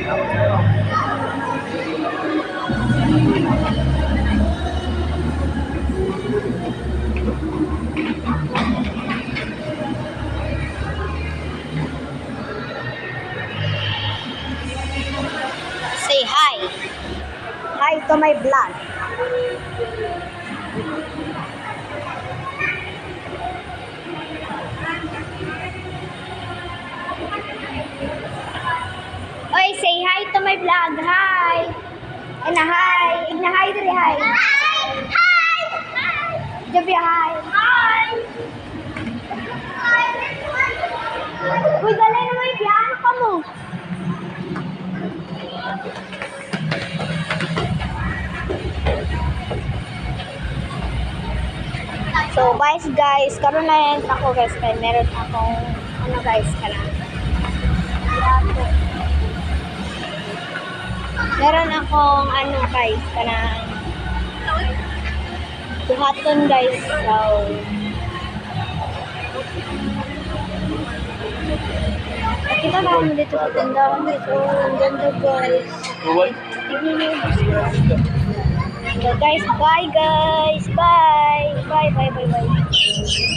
Say hi. Hi to my vlog. Oy, say hi to my vlog. Hi. Ina hi. Igna hi diri hi. Hi. Hi. Hi. Jabi hi. Hi. Uy, dali na may piano ka mo. So guys, karon na yan ako guys, kaya meron akong ano guys, meron akong ano guys, buhaton guys. So nakita na kami dito sa tindahan guys. Oh, ang ganda guys. So guys, bye guys. Bye. Bye.